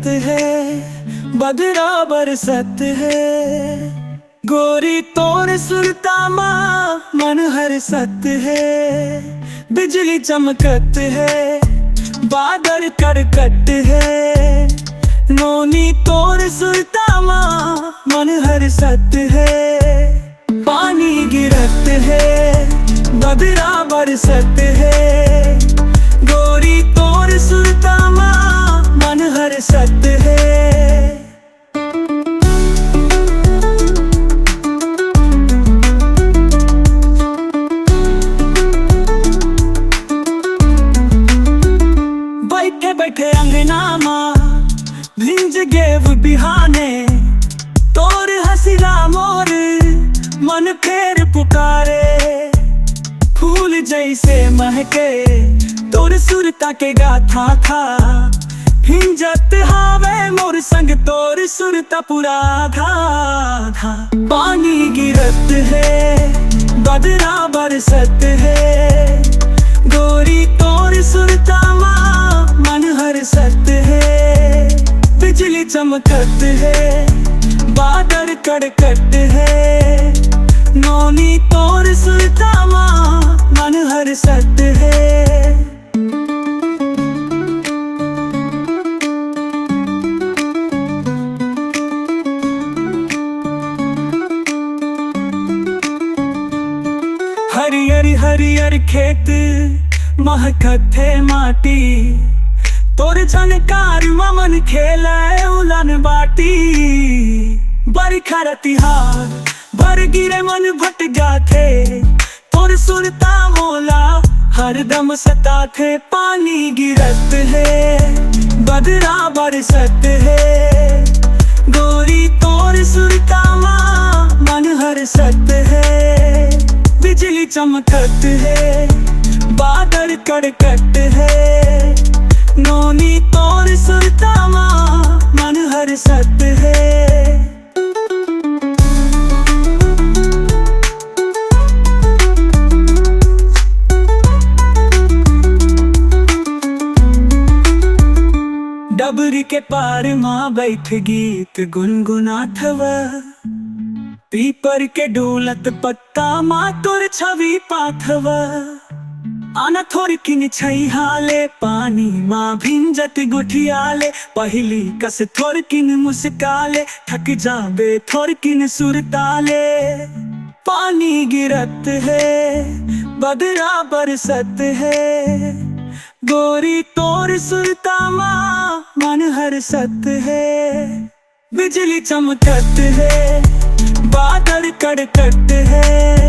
गिरत है, बदरा बरसत है। गोरी तोर सुरता माँ मन हरसत है। बिजली चमकत है, बादल कड़कत है। नोनी तोर सुरता माँ मन हरसत है। पानी गिरत है, बदरा बरसत है। गोरी तोर सुरता माँ मन हरसत है। बैठे बैठे अंगना माँ भिंज गेव बिहाने। तोर हसीला मोर मन फेर पुकारे। फूल जैसे महके तोर सुरता के गाथा था। हिंजत हावे मोर संग तोर सुरता पुरा था। पानी गिरत है, बदरा बरसत है। गोरी तोर सुरता माँ मन हरसत है। बिजली चमकत है, बादल कड़कत है। नोनी तोर सुरता माँ मन हरसत है। हरियर हरियर खेत महकत है माटी। तोर झनकार मन खेले उलन बाटी। बरखा तिहार भर गिरे मन भट जाते। तोर सुरता मोला हरदम सताते। पानी गिरत है, बदरा बरसत है। गोरी तोर सुरता माँ मन हरसत है। बिजली चमकत है, बादल कड़कत है। नोनी तोर सुरता माँ मन हरसत है। डबरी के पार माँ बैठ गीत गुनगुनाथवा। पीपर के डोलत पत्ता माँ तोर छवि पाथवा। आना थोड़ किन छैहाले पानी माँ भिंजत गुठियाले। पहली कस थोड़ किन मुस्काले, थक जाबे थोड़ किन सुरताले। पानी गिरत है, बदरा बरसत है। गोरी तोर सुरता माँ मन हरसत है। बिजली चमकत है, बादल कड़कत है।